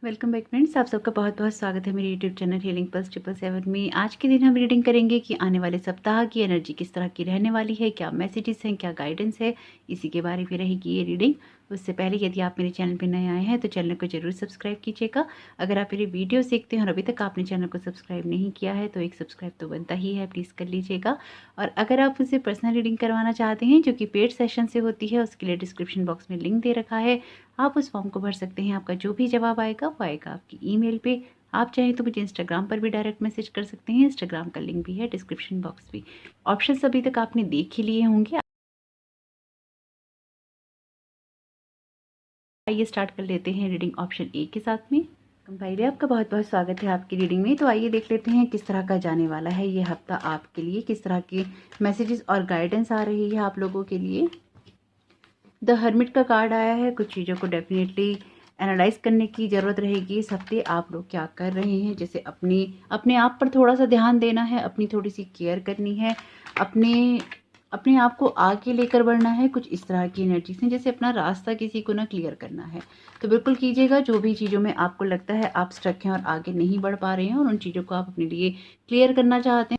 Welcome back friends, आप सबका बहुत बहुत स्वागत है मेरे यूट्यूब चैनल हीलिंग पल्स 777 में। आज के दिन हम रीडिंग करेंगे कि आने वाले सप्ताह की एनर्जी किस तरह की रहने वाली है, क्या मैसेजेस हैं, क्या गाइडेंस है, इसी के बारे में रहेगी ये रीडिंग। उससे पहले यदि आप मेरे चैनल पर नए आए हैं तो चैनल को जरूर सब्सक्राइब कीजिएगा। अगर आप मेरी वीडियो देखते हैं और अभी तक आपने चैनल को सब्सक्राइब नहीं किया है तो एक सब्सक्राइब तो बनता ही है, प्लीज़ कर लीजिएगा। और अगर आप मुझसे पर्सनल रीडिंग करवाना चाहते हैं जो कि पेड सेशन से होती है, उसके लिए डिस्क्रिप्शन बॉक्स में लिंक दे रखा है, आप उस फॉर्म को भर सकते हैं। आपका जो भी जवाब आएगा वो आएगा आपकी ईमेल पे। आप चाहें तो मुझे इंस्टाग्राम पर भी डायरेक्ट मैसेज कर सकते हैं, इंस्टाग्राम का लिंक भी है डिस्क्रिप्शन बॉक्स में। ऑप्शंस अभी तक आपने देख ही लिए होंगे। आइए स्टार्ट कर लेते हैं रीडिंग ऑप्शन ए के साथ में। पहले आपका बहुत बहुत स्वागत है आपकी रीडिंग में। तो आइए देख लेते हैं किस तरह का जाने वाला है ये हफ्ता आपके लिए, किस तरह के मैसेजेस और गाइडेंस आ रही है आप लोगों के लिए। द हर्मिट का कार्ड आया है। कुछ चीज़ों को डेफिनेटली एनालाइज करने की ज़रूरत रहेगी इस हफ्ते। आप लोग क्या कर रहे हैं, जैसे अपने आप पर थोड़ा सा ध्यान देना है, अपनी थोड़ी सी केयर करनी है, अपने आप को आगे लेकर बढ़ना है। कुछ इस तरह की एनर्जी से जैसे अपना रास्ता किसी को ना क्लियर करना है, तो बिल्कुल कीजिएगा। जो भी चीज़ों में आपको लगता है आप स्टक हैं और आगे नहीं बढ़ पा रहे हैं और उन चीज़ों को आप अपने लिए क्लियर करना चाहते हैं।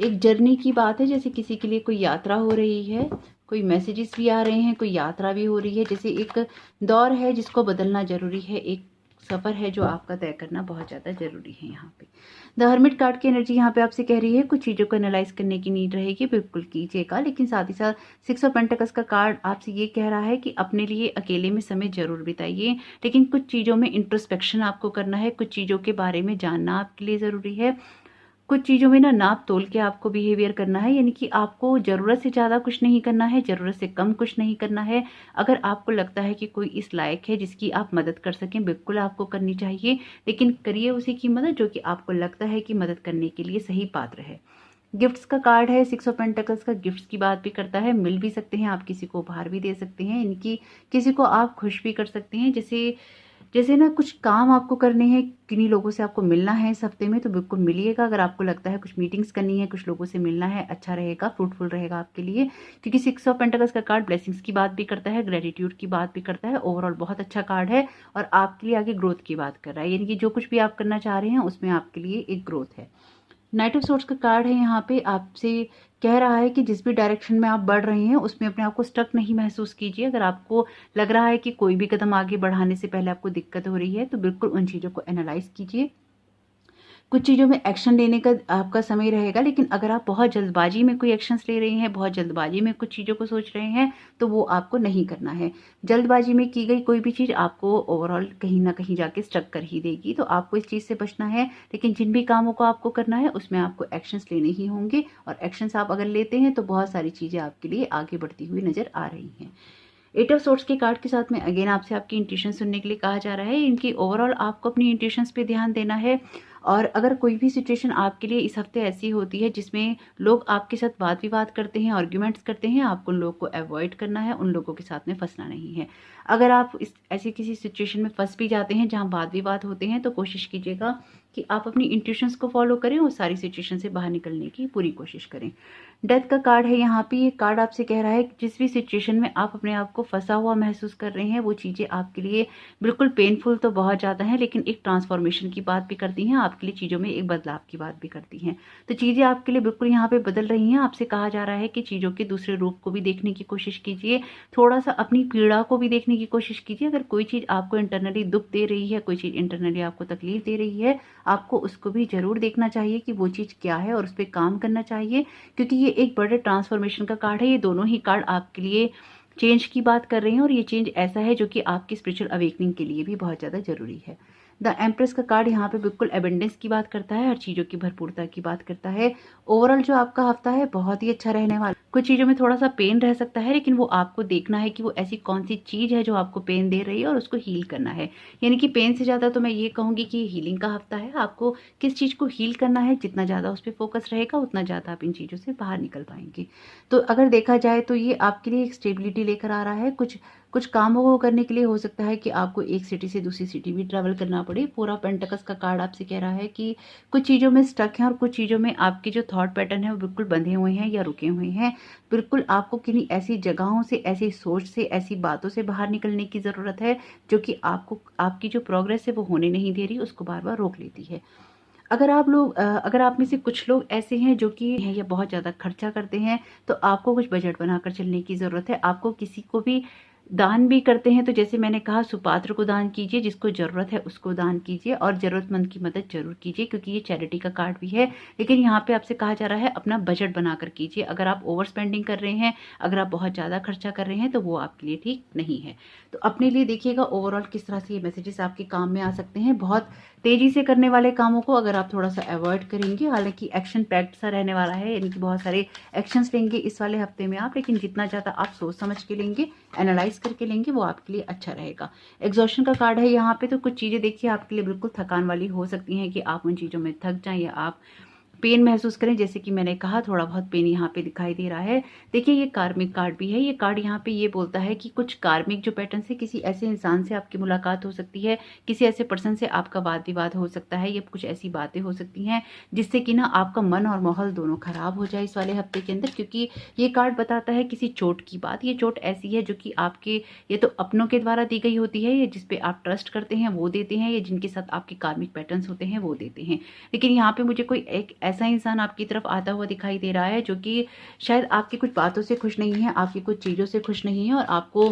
एक जर्नी की बात है, जैसे किसी के लिए कोई यात्रा हो रही है, कोई मैसेजेस भी आ रहे हैं, कोई यात्रा भी हो रही है, जैसे एक दौर है जिसको बदलना जरूरी है, एक सफ़र है जो आपका तय करना बहुत ज़्यादा ज़रूरी है। यहाँ पे द हर्मिट कार्ड की एनर्जी यहाँ पे आपसे कह रही है कुछ चीज़ों को एनालाइज करने की नीड रहेगी, बिल्कुल कीजिएगा। लेकिन साथ ही साथ 6 ऑफ पेंटिकल्स का कार्ड आपसे ये कह रहा है कि अपने लिए अकेले में समय जरूर बिताइए, लेकिन कुछ चीज़ों में इंट्रोस्पेक्शन आपको करना है, कुछ चीज़ों के बारे में जानना आपके लिए ज़रूरी है। कुछ चीज़ों में ना नाप तोल के आपको बिहेवियर करना है, यानी कि आपको ज़रूरत से ज़्यादा कुछ नहीं करना है, ज़रूरत से कम कुछ नहीं करना है। अगर आपको लगता है कि कोई इस लायक है जिसकी आप मदद कर सकें, बिल्कुल आपको करनी चाहिए, लेकिन करिए उसी की मदद जो कि आपको लगता है कि मदद करने के लिए सही पात्र है। गिफ्ट्स का कार्ड है। 6 ऑफ पेंटिकल्स का गिफ्ट्स की बात भी करता है। मिल भी सकते हैं, आप किसी को उपहार भी दे सकते हैं, इनकी किसी को आप खुश भी कर सकते हैं। जैसे जैसे ना कुछ काम आपको करने हैं, किन्हीं लोगों से आपको मिलना है इस हफ्ते में, तो बिल्कुल मिलिएगा। अगर आपको लगता है कुछ मीटिंग्स करनी है, कुछ लोगों से मिलना है, अच्छा रहेगा, फ्रूटफुल रहेगा आपके लिए, क्योंकि 6 ऑफ पेंटिकल्स का कार्ड ब्लेसिंग्स की बात भी करता है, ग्रेटिट्यूड की बात भी करता है। ओवरऑल बहुत अच्छा कार्ड है और आपके लिए आगे ग्रोथ की बात कर रहा है, यानी कि जो कुछ भी आप करना चाह रहे हैं उसमें आपके लिए एक ग्रोथ है। नाइट ऑफ सोर्ट्स का कार्ड है। यहाँ पे आपसे कह रहा है कि जिस भी डायरेक्शन में आप बढ़ रहे हैं उसमें अपने आप को स्टक नहीं महसूस कीजिए। अगर आपको लग रहा है कि कोई भी कदम आगे बढ़ाने से पहले आपको दिक्कत हो रही है, तो बिल्कुल उन चीज़ों को एनालाइज कीजिए। कुछ चीज़ों में एक्शन लेने का आपका समय रहेगा, लेकिन अगर आप बहुत जल्दबाजी में कोई एक्शंस ले रहे हैं, बहुत जल्दबाजी में कुछ चीज़ों को सोच रहे हैं, तो वो आपको नहीं करना है। जल्दबाजी में की गई कोई भी चीज़ आपको ओवरऑल कहीं ना कहीं जाके स्टक कर ही देगी, तो आपको इस चीज़ से बचना है। लेकिन जिन भी कामों को आपको करना है उसमें आपको एक्शंस लेने ही होंगे, और एक्शंस आप अगर लेते हैं तो बहुत सारी चीज़ें आपके लिए आगे बढ़ती हुई नजर आ रही हैं। 8 ऑफ सोर्ट्स के कार्ड के साथ में अगेन आपसे आपकी इंट्यूशन सुनने के लिए कहा जा रहा है। इनकी ओवरऑल आपको अपनी इंट्यूशंस पे ध्यान देना है। और अगर कोई भी सिचुएशन आपके लिए इस हफ्ते ऐसी होती है जिसमें लोग आपके साथ वाद विवाद करते हैं, आर्ग्यूमेंट्स करते हैं, आपको उन लोगों को अवॉइड करना है, उन लोगों के साथ में फंसना नहीं है। अगर आप इस ऐसी किसी सिचुएशन में फंस भी जाते हैं जहाँ वाद विवाद होते हैं, तो कोशिश कीजिएगा कि आप अपनी इंट्यूशंस को फॉलो करें और सारी सिचुएशन से बाहर निकलने की पूरी कोशिश करें। डेथ का कार्ड है। यहाँ पे ये कार्ड आपसे कह रहा है कि जिस भी सिचुएशन में आप अपने आप को फंसा हुआ महसूस कर रहे हैं, वो चीज़ें आपके लिए बिल्कुल पेनफुल तो बहुत ज़्यादा हैं, लेकिन एक ट्रांसफॉर्मेशन की बात भी करती हैं, आपके लिए चीज़ों में एक बदलाव की बात भी करती हैं। तो चीज़ें आपके लिए बिल्कुल यहाँ पे बदल रही हैं। आपसे कहा जा रहा है कि चीज़ों के दूसरे रूप को भी देखने की कोशिश कीजिए, थोड़ा सा अपनी पीड़ा को भी देखने की कोशिश कीजिए। अगर कोई चीज़ आपको इंटरनली दुख दे रही है, कोई चीज़ इंटरनली आपको तकलीफ दे रही है, आपको उसको भी जरूर देखना चाहिए कि वो चीज़ क्या है और उस पर काम करना चाहिए, क्योंकि ये एक बड़े ट्रांसफॉर्मेशन का कार्ड है। ये दोनों ही कार्ड आपके लिए चेंज की बात कर रहे हैं, और ये चेंज ऐसा है जो कि आपकी स्पिरिचुअल अवेकनिंग के लिए भी बहुत ज़्यादा जरूरी है। द एम्प्रेस का कार्ड यहाँ पे बिल्कुल एबेंडेंस की बात करता है, हर चीज़ों की भरपूरता की बात करता है। ओवरऑल जो आपका हफ्ता है बहुत ही अच्छा रहने वाला। कुछ चीज़ों में थोड़ा सा पेन रह सकता है, लेकिन वो आपको देखना है कि वो ऐसी कौन सी चीज़ है जो आपको पेन दे रही है और उसको हील करना है। यानी कि पेन से ज़्यादा तो मैं ये कहूँगी कि हीलिंग का हफ्ता है। आपको किस चीज़ को हील करना है, जितना ज़्यादा उस पर फोकस रहेगा उतना ज़्यादा आप इन चीज़ों से बाहर निकल पाएंगे। तो अगर देखा जाए तो ये आपके लिए एक स्टेबिलिटी लेकर आ रहा है। कुछ कुछ कामों को करने के लिए हो सकता है कि आपको एक सिटी से दूसरी सिटी भी ट्रैवल करना पड़े। 4 ऑफ पेंटिकल्स का कार्ड आपसे कह रहा है कि कुछ चीज़ों में स्टक हैं और कुछ चीज़ों में आपके जो थॉट पैटर्न है वो बिल्कुल बंधे हुए हैं या रुके हुए हैं। बिल्कुल आपको किन्हीं ऐसी जगहों से, ऐसी सोच से, ऐसी बातों से बाहर निकलने की ज़रूरत है जो कि आपको आपकी जो प्रोग्रेस है वो होने नहीं दे रही, उसको बार-बार रोक लेती है। अगर आप में से कुछ लोग ऐसे हैं जो कि हैं या बहुत ज़्यादा खर्चा करते हैं, तो आपको कुछ बजट बनाकर चलने की ज़रूरत है। आपको किसी को भी दान भी करते हैं तो जैसे मैंने कहा, सुपात्र को दान कीजिए, जिसको ज़रूरत है उसको दान कीजिए और ज़रूरतमंद की मदद ज़रूर कीजिए, क्योंकि ये चैरिटी का कार्ड भी है। लेकिन यहाँ पे आपसे कहा जा रहा है अपना बजट बनाकर कीजिए। अगर आप ओवर स्पेंडिंग कर रहे हैं, अगर आप बहुत ज़्यादा खर्चा कर रहे हैं, तो वो आपके लिए ठीक नहीं है। तो अपने लिए देखिएगा ओवरऑल किस तरह से ये मैसेजेस आपके काम में आ सकते हैं। बहुत तेज़ी से करने वाले कामों को अगर आप थोड़ा सा अवॉइड करेंगे, हालांकि एक्शन पैक्ड सा रहने वाला है, यानी कि बहुत सारे एक्शंस लेंगे इस वाले हफ्ते में आप, लेकिन जितना ज़्यादा आप सोच समझ के लेंगे, एनालाइज करके लेंगे, वो आपके लिए अच्छा रहेगा। एग्जॉशन का कार्ड है यहाँ पे, तो कुछ चीज़ें देखिए आपके लिए बिल्कुल थकान वाली हो सकती हैं कि आप उन चीज़ों में थक जाएं या आप पेन महसूस करें। जैसे कि मैंने कहा, थोड़ा बहुत पेन यहाँ पे दिखाई दे रहा है। देखिए ये कार्मिक कार्ड भी है। ये कार्ड यहाँ पे ये बोलता है कि कुछ कार्मिक जो पैटर्न से किसी ऐसे इंसान से आपकी मुलाकात हो सकती है, किसी ऐसे पर्सन से आपका वाद विवाद हो सकता है, या कुछ ऐसी बातें हो सकती हैं जिससे कि ना आपका मन और माहौल दोनों खराब हो जाए इस वाले हफ्ते के अंदर। क्योंकि ये कार्ड बताता है किसी चोट की बात। ये चोट ऐसी है जो कि आपके ये तो अपनों के द्वारा दी गई होती है, या जिसपे आप ट्रस्ट करते हैं वो देते हैं, या जिनके साथ आपके कार्मिक पैटर्न्स होते हैं वो देते हैं। लेकिन यहाँ पे मुझे कोई एक ऐसा इंसान आपकी तरफ आता हुआ दिखाई दे रहा है जो कि शायद आपकी कुछ बातों से खुश नहीं है, आपकी कुछ चीज़ों से खुश नहीं है और आपको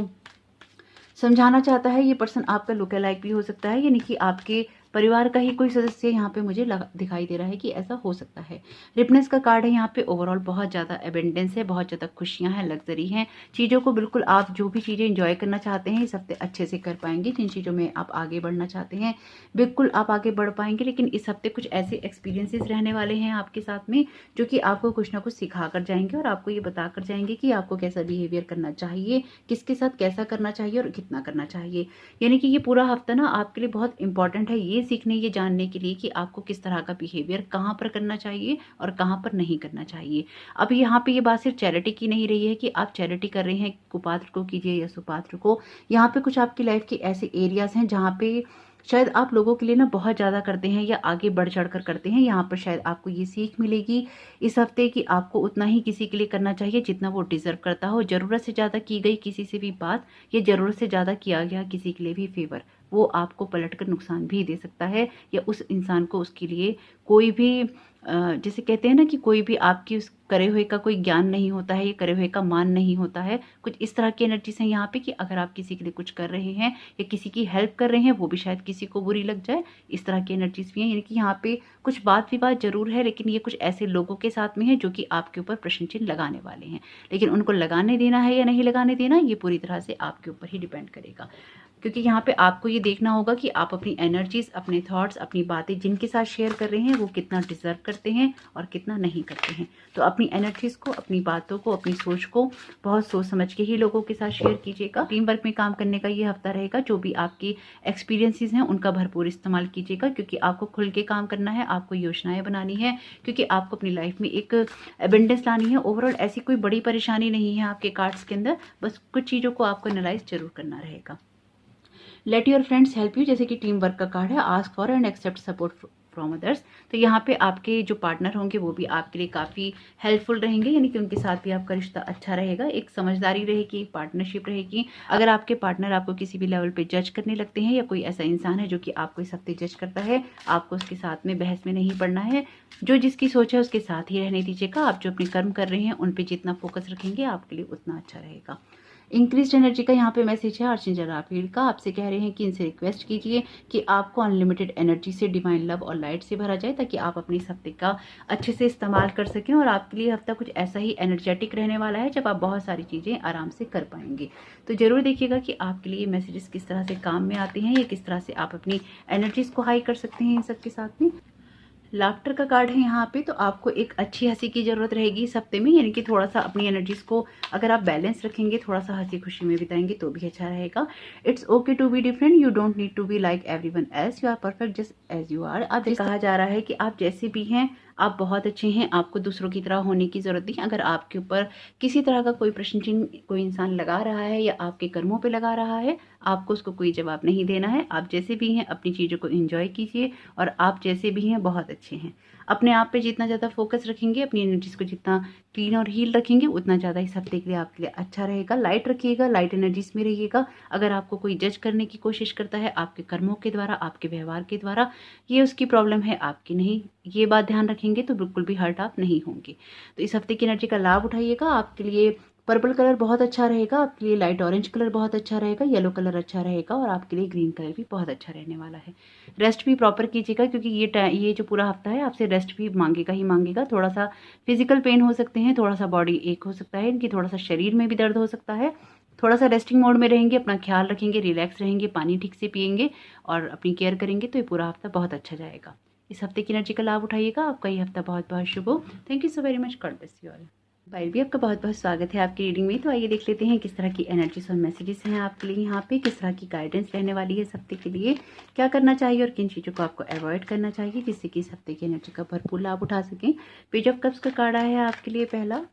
समझाना चाहता है। ये पर्सन आपका लुक अलाइक भी हो सकता है, यानी कि आपके परिवार का ही कोई सदस्य यहाँ पे मुझे दिखाई दे रहा है कि ऐसा हो सकता है। रिपनेस का कार्ड है यहाँ पे। ओवरऑल बहुत ज़्यादा एबेंडेंस है, बहुत ज़्यादा खुशियाँ हैं, लग्जरी हैं। चीज़ों को बिल्कुल आप जो भी चीज़ें इंजॉय करना चाहते हैं इस हफ्ते अच्छे से कर पाएंगे। जिन चीज़ों में आप आगे बढ़ना चाहते हैं बिल्कुल आप आगे बढ़ पाएंगे। लेकिन इस हफ्ते कुछ ऐसे एक्सपीरियंसेस रहने वाले हैं आपके साथ में जो कि आपको कुछ ना कुछ सिखा कर जाएंगे और आपको ये बता कर जाएंगे कि आपको कैसा बिहेवियर करना चाहिए, किसके साथ कैसा करना चाहिए और कितना करना चाहिए। यानी कि ये पूरा हफ्ता ना आपके लिए बहुत इंपॉर्टेंट है, ये सीखने, ये जानने के लिए कि आपको किस तरह का बिहेवियर कहाँ पर करना चाहिए और कहाँ पर नहीं करना चाहिए। अब यहाँ पे ये बात सिर्फ चैरिटी की नहीं रही है कि आप चैरिटी कर रहे हैं, कुपात्र को कीजिए या सुपात्र को। यहाँ पे कुछ आपकी लाइफ के ऐसे एरियाज हैं जहाँ पे शायद आप लोगों के लिए ना बहुत ज़्यादा करते हैं या आगे बढ़ चढ़ कर करते हैं। यहाँ पर शायद आपको ये सीख मिलेगी इस हफ्ते कि आपको उतना ही किसी के लिए करना चाहिए जितना वो डिजर्व करता हो। ज़रूरत से ज़्यादा की गई किसी से भी बात या ज़रूरत से ज़्यादा किया गया किसी के लिए भी फेवर, वो आपको पलटकर नुकसान भी दे सकता है, या उस इंसान को उसके लिए कोई भी जैसे कहते हैं ना कि कोई भी आपकी उस करे हुए का कोई ज्ञान नहीं होता है, ये करे हुए का मान नहीं होता है। कुछ इस तरह की एनर्जीज हैं यहाँ पे कि अगर आप किसी के लिए कुछ कर रहे हैं या किसी की हेल्प कर रहे हैं वो भी शायद किसी को बुरी लग जाए, इस तरह की एनर्जीज भी हैं। यानी कि यहाँ पे कुछ बात विवाद जरूर है, लेकिन ये कुछ ऐसे लोगों के साथ में है जो कि आपके ऊपर प्रश्न चिन्ह लगाने वाले हैं। लेकिन उनको लगाने देना है या नहीं लगाने देना, ये पूरी तरह से आपके ऊपर ही डिपेंड करेगा। क्योंकि यहाँ पे आपको ये देखना होगा कि आप अपनी एनर्जीज, अपने थॉट्स, अपनी बातें जिनके साथ शेयर कर रहे हैं वो कितना डिजर्व करते हैं और कितना नहीं करते हैं। तो अपनी एनर्जीज को, अपनी बातों को, अपनी सोच को बहुत सोच समझ के ही लोगों के साथ शेयर कीजिएगा। टीम वर्क में काम करने का ये हफ्ता रहेगा। जो भी आपकी एक्सपीरियंसेस हैं उनका भरपूर इस्तेमाल कीजिएगा, क्योंकि आपको खुल के काम करना है, आपको योजनाएं बनानी है, क्योंकि आपको अपनी लाइफ में एक एबेंडेंस लानी है। ओवरऑल ऐसी कोई बड़ी परेशानी नहीं है आपके कार्ड्स के अंदर, बस कुछ चीज़ों को आपको एनालाइज जरूर करना रहेगा। Let your friends help you, जैसे कि टीम वर्क का कार्ड है। Ask for and accept support from others. तो यहाँ पे आपके जो पार्टनर होंगे वो भी आपके लिए काफ़ी हेल्पफुल रहेंगे, यानी कि उनके साथ भी आपका रिश्ता अच्छा रहेगा। एक समझदारी रहेगी, एक पार्टनरशिप रहेगी। अगर आपके पार्टनर आपको किसी भी लेवल पे जज करने लगते हैं या कोई ऐसा इंसान है जो कि आपको इस हफ्ते जज करता है, आपको उसके साथ में बहस में नहीं पड़ना है। जो जिसकी सोच है उसके साथ ही रहने दीजिएगा। आप जो अपने कर्म कर रहे हैं उन पर जितना फोकस रखेंगे आपके लिए उतना अच्छा रहेगा। इंक्रीज एनर्जी का यहाँ पे मैसेज है अर्चना राफेल का। आपसे कह रहे हैं कि इनसे रिक्वेस्ट कीजिए कि आपको अनलिमिटेड एनर्जी से, डिवाइन लव और लाइट से भरा जाए, ताकि आप अपने इस हफ्ते का अच्छे से इस्तेमाल कर सकें। और आपके लिए हफ्ता कुछ ऐसा ही एनर्जेटिक रहने वाला है जब आप बहुत सारी चीज़ें आराम से कर पाएंगे। तो जरूर देखिएगा कि आपके लिए मैसेजेस किस तरह से काम में आते हैं या किस तरह से आप अपनी एनर्जीज को हाई कर सकते हैं इन सब के साथ में। लाफ्टर का कार्ड है यहाँ पे। तो आपको एक अच्छी हंसी की ज़रूरत रहेगी इस हफ्ते में, यानी कि थोड़ा सा अपनी एनर्जीज को अगर आप बैलेंस रखेंगे, थोड़ा सा हंसी खुशी में बिताएंगे तो भी अच्छा रहेगा। It's okay to be different, you don't need to be like everyone else, you are perfect just as you are. अब कहा जा रहा है कि आप जैसे भी हैं आप बहुत अच्छे हैं, आपको दूसरों की तरह होने की ज़रूरत नहीं। अगर आपके ऊपर किसी तरह का कोई प्रश्न चिन्ह कोई इंसान लगा रहा है या आपके कर्मों पे लगा रहा है, आपको उसको कोई जवाब नहीं देना है। आप जैसे भी हैं अपनी चीज़ों को एंजॉय कीजिए और आप जैसे भी हैं बहुत अच्छे हैं। अपने आप पे जितना ज़्यादा फोकस रखेंगे, अपनी एनर्जीज को जितना क्लीन और हील रखेंगे, उतना ज़्यादा इस हफ्ते के लिए आपके लिए अच्छा रहेगा। लाइट रखिएगा, लाइट एनर्जीज में रहिएगा। अगर आपको कोई जज करने की कोशिश करता है आपके कर्मों के द्वारा, आपके व्यवहार के द्वारा, ये उसकी प्रॉब्लम है, आपकी नहीं। ये बात ध्यान रखेंगे तो बिल्कुल भी हर्ट आप नहीं होंगे। तो इस हफ्ते की एनर्जी का लाभ उठाइएगा। आपके लिए पर्पल कलर बहुत अच्छा रहेगा, आपके लिए लाइट ऑरेंज कलर बहुत अच्छा रहेगा, येलो कलर अच्छा रहेगा और आपके लिए ग्रीन कलर भी बहुत अच्छा रहने वाला है। रेस्ट भी प्रॉपर कीजिएगा क्योंकि ये जो पूरा हफ्ता है आपसे रेस्ट भी मांगेगा ही मांगेगा। थोड़ा सा फिजिकल पेन हो सकते हैं, थोड़ा सा बॉडी एक हो सकता है, इनकी थोड़ा सा शरीर में भी दर्द हो सकता है। थोड़ा सा रेस्टिंग मोड में रहेंगे, अपना ख्याल रखेंगे, रिलैक्स रहेंगे, पानी ठीक से पियेंगे और अपनी केयर करेंगे तो ये पूरा हफ्ता बहुत अच्छा जाएगा। इस हफ्ते की एनर्जी का लाभ उठाइएगा। आपका ये हफ्ता बहुत बहुत शुभ हो। Thank you so very much. God bless you all. भाई भी आपका बहुत बहुत स्वागत है आपकी रीडिंग में। तो आइए देख लेते हैं किस तरह की एनर्जीज और मैसेजेस हैं आपके लिए यहाँ पे, किस तरह की गाइडेंस रहने वाली है इस हफ्ते के लिए, क्या करना चाहिए और किन चीज़ों को आपको अवॉइड करना चाहिए जिससे कि इस हफ्ते की एनर्जी का भरपूर लाभ उठा सकें। पेज ऑफ कप्स का कार्ड आया है आपके लिए पहला।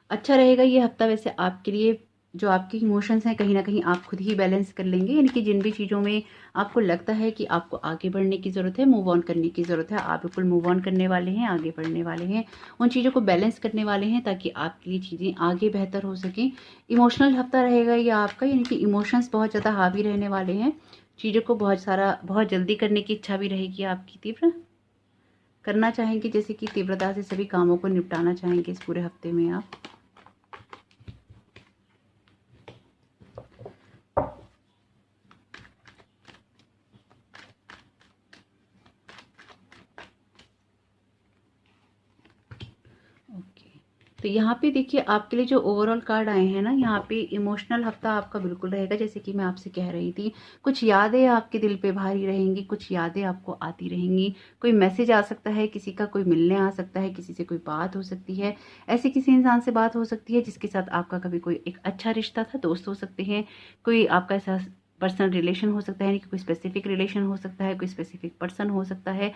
अच्छा रहेगा ये हफ्ता वैसे आपके लिए। जो आपके इमोशंस हैं कहीं ना कहीं आप खुद ही बैलेंस कर लेंगे, यानी कि जिन भी चीज़ों में आपको लगता है कि आपको आगे बढ़ने की ज़रूरत है, मूव ऑन करने की ज़रूरत है, आप बिल्कुल मूव ऑन करने वाले हैं, आगे बढ़ने वाले हैं, उन चीज़ों को बैलेंस करने वाले हैं ताकि आपके लिए चीज़ें आगे बेहतर हो सकें। इमोशनल हफ्ता रहेगा ये आपका, यानी कि इमोशंस बहुत ज़्यादा हावी रहने वाले हैं। चीज़ों को बहुत जल्दी करने की इच्छा भी रहेगी आपकी, तीव्र करना चाहेंगे, जैसे कि तीव्रता से सभी कामों को निपटाना चाहेंगे इस पूरे हफ्ते में आप। तो यहाँ पे देखिए आपके लिए जो ओवरऑल कार्ड आए हैं ना, यहाँ पे इमोशनल हफ्ता आपका बिल्कुल रहेगा। जैसे कि मैं आपसे कह रही थी, कुछ यादें आपके दिल पे भारी रहेंगी, कुछ यादें आपको आती रहेंगी, कोई मैसेज आ सकता है, किसी का कोई मिलने आ सकता है, किसी से कोई बात हो सकती है, ऐसे किसी इंसान से बात हो सकती है जिसके साथ आपका कभी कोई एक अच्छा रिश्ता था, दोस्त हो सकते हैं, कोई आपका ऐसा पर्सनल रिलेशन हो सकता है, यानी कि कोई स्पेसिफिक रिलेशन हो सकता है, कोई स्पेसिफिक पर्सन हो सकता है।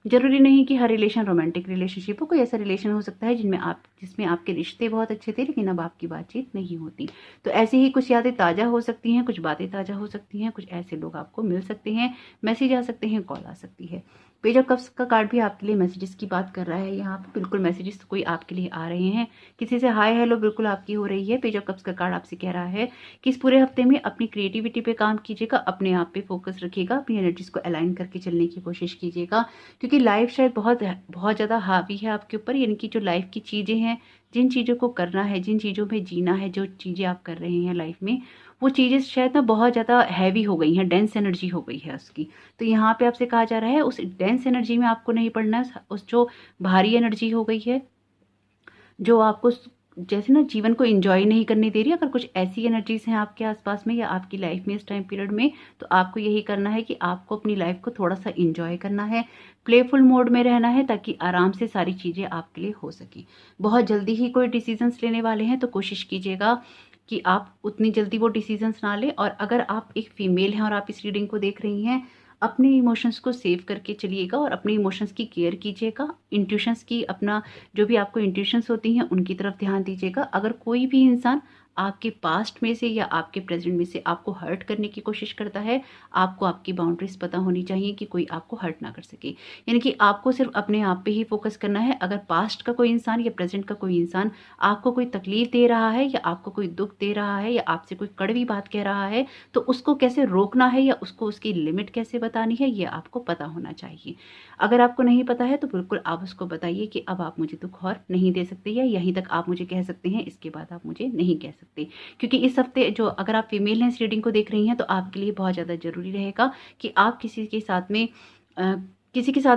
जरूरी नहीं कि हर रिलेशन रोमांटिक रिलेशनशिप हो, कोई ऐसा रिलेशन हो सकता है जिसमें आपके रिश्ते बहुत अच्छे थे लेकिन अब आपकी बातचीत नहीं होती। तो ऐसे ही कुछ यादें ताज़ा हो सकती हैं, कुछ बातें ताज़ा हो सकती हैं, कुछ ऐसे लोग आपको मिल सकते हैं, मैसेज आ सकते हैं, कॉल आ सकती है। पेज ऑफ कप्स का कार्ड भी आपके लिए मैसेजेस की बात कर रहा है। यहाँ पे बिल्कुल मैसेजेस तो कोई आपके लिए आ रहे हैं, किसी से हाय हेलो बिल्कुल आपकी हो रही है। पेज ऑफ कप्स का कार्ड आपसे कह रहा है कि इस पूरे हफ्ते में अपनी क्रिएटिविटी पे काम कीजिएगा, अपने आप पे फोकस रखिएगा, अपनी एनर्जीज को अलाइन करके चलने की कोशिश कीजिएगा, क्योंकि लाइफ शायद बहुत ज़्यादा हावी है आपके ऊपर। यानी कि जो लाइफ की चीज़ें हैं, जिन चीज़ों को करना है, जिन चीज़ों में जीना है, जो चीज़ें आप कर रहे हैं लाइफ में, वो चीज़ें शायद ना बहुत ज़्यादा हैवी हो गई हैं, डेंस एनर्जी हो गई है उसकी। तो यहाँ पे आपसे कहा जा रहा है उस डेंस एनर्जी में आपको नहीं पड़ना है, उस जो भारी एनर्जी हो गई है, जो आपको जैसे ना जीवन को एंजॉय नहीं करने दे रही। अगर कुछ ऐसी एनर्जीज हैं आपके आसपास में या आपकी लाइफ में इस टाइम पीरियड में, तो आपको यही करना है कि आपको अपनी लाइफ को थोड़ा सा एंजॉय करना है, प्लेफुल मोड में रहना है, ताकि आराम से सारी चीज़ें आपके लिए हो सके। बहुत जल्दी ही कोई डिसीजंस लेने वाले हैं तो कोशिश कीजिएगा कि आप उतनी जल्दी वो डिसीजंस ना लें। और अगर आप एक फीमेल हैं और आप इस रीडिंग को देख रही हैं, अपने इमोशंस को सेव करके चलिएगा और अपने इमोशंस की केयर कीजिएगा। इंट्यूशंस की, अपना जो भी आपको इंट्यूशंस होती हैं उनकी तरफ ध्यान दीजिएगा। अगर कोई भी इंसान आपके पास्ट में से या आपके प्रेजेंट में से आपको हर्ट करने की कोशिश करता है, आपको आपकी बाउंड्रीज पता होनी चाहिए कि कोई आपको हर्ट ना कर सके। यानी कि आपको सिर्फ अपने आप पे ही फोकस करना है। अगर पास्ट का कोई इंसान या प्रेजेंट का कोई इंसान आपको कोई तकलीफ दे रहा है या आपको कोई दुख दे रहा है या आपसे कोई कड़वी बात कह रहा है, तो उसको कैसे रोकना है या उसको उसकी लिमिट कैसे बतानी है, ये आपको पता होना चाहिए। अगर आपको नहीं पता है तो बिल्कुल आप उसको बताइए कि अब आप मुझे दुख और नहीं दे सकते, या यहीं तक आप मुझे कह सकते हैं, इसके बाद आप मुझे नहीं कह सकते। क्योंकि इस हफ्ते जो, अगर आप फीमेल हैं इस रीडिंग को देख रही हैं, तो आपके लिए बहुत ज़्यादा ज़रूरी रहेगा कि आप किसी के साथ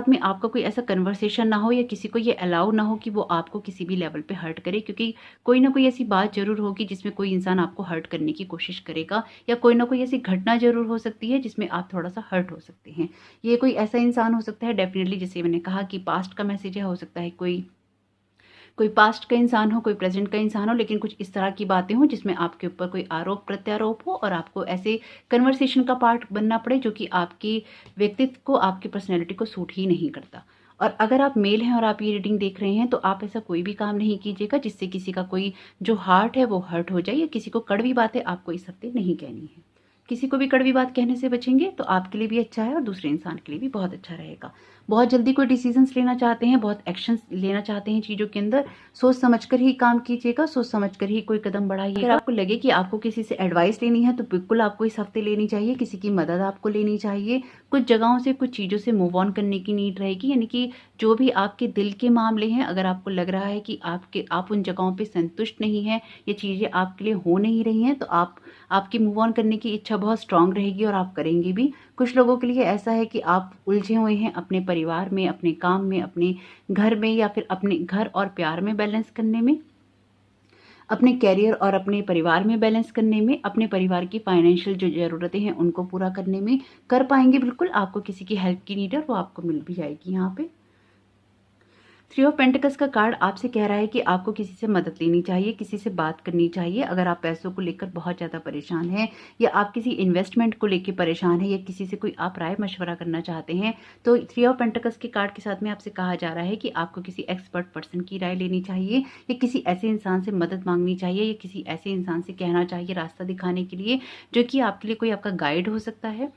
में आपका कोई ऐसा कन्वर्सेशन ना हो या किसी को ये अलाउ ना हो कि वो आपको किसी भी लेवल पे हर्ट करे, क्योंकि कोई ना कोई ऐसी बात ज़रूर होगी जिसमें कोई इंसान आपको हर्ट करने की कोशिश करेगा, या कोई ना कोई ऐसी घटना ज़रूर हो सकती है जिसमें आप थोड़ा सा हर्ट हो सकते हैं। ये कोई ऐसा इंसान हो सकता है डेफिनेटली, जैसे मैंने कहा कि पास्ट का मैसेज है, हो सकता है कोई पास्ट का इंसान हो, कोई प्रेजेंट का इंसान हो, लेकिन कुछ इस तरह की बातें हों जिसमें आपके ऊपर कोई आरोप प्रत्यारोप हो और आपको ऐसे कन्वर्सेशन का पार्ट बनना पड़े जो कि आपकी व्यक्तित्व को, आपकी पर्सनैलिटी को सूट ही नहीं करता। और अगर आप मेल हैं और आप ये रीडिंग देख रहे हैं तो आप ऐसा कोई भी काम नहीं कीजिएगा जिससे किसी का कोई जो हार्ट है वो हर्ट हो जाए, या किसी को कड़वी बातें आपको इस हफ्ते नहीं कहनी है। किसी को भी कड़वी बात कहने से बचेंगे तो आपके लिए भी अच्छा है और दूसरे इंसान के लिए भी बहुत अच्छा रहेगा। बहुत जल्दी कोई डिसीजंस लेना चाहते हैं, बहुत एक्शंस लेना चाहते हैं चीज़ों के अंदर, सोच समझकर ही काम कीजिएगा, सोच समझकर ही कोई कदम बढ़ाइएगा। अगर आपको लगे कि आपको किसी से एडवाइस लेनी है तो बिल्कुल आपको इस हफ्ते लेनी चाहिए, किसी की मदद आपको लेनी चाहिए। कुछ जगहों से, कुछ चीज़ों से मूव ऑन करने की नीड रहेगी, यानी कि जो भी आपके दिल के मामले हैं, अगर आपको लग रहा है कि आप उन जगहों पे संतुष्ट नहीं हैं, ये चीज़ें आपके लिए हो नहीं रही हैं, तो आपकी मूव ऑन करने की इच्छा बहुत स्ट्रांग रहेगी और आप करेंगे भी। कुछ लोगों के लिए ऐसा है कि आप उलझे हुए हैं अपने परिवार में, अपने काम में, अपने घर में, या फिर अपने घर और प्यार में बैलेंस करने में, अपने कैरियर और अपने परिवार में बैलेंस करने में, अपने परिवार की फाइनेंशियल जो ज़रूरतें हैं उनको पूरा करने में कर पाएंगे। बिल्कुल आपको किसी की हेल्प की नीड है और वो आपको मिल भी जाएगी। यहाँ पे 3 ऑफ पेंटिकल्स का कार्ड आपसे कह रहा है कि आपको किसी से मदद लेनी चाहिए, किसी से बात करनी चाहिए। अगर आप पैसों को लेकर बहुत ज़्यादा परेशान हैं, या आप किसी इन्वेस्टमेंट को लेकर परेशान हैं, या किसी से कोई आप राय मशवरा करना चाहते हैं, तो 3 ऑफ पेंटिकल्स के कार्ड के साथ में आपसे कहा जा रहा है कि आपको किसी एक्सपर्ट पर्सन की राय लेनी चाहिए, या किसी ऐसे इंसान से मदद मांगनी चाहिए, या किसी ऐसे इंसान से कहना चाहिए रास्ता दिखाने के लिए, जो कि आपके लिए कोई आपका गाइड हो सकता है।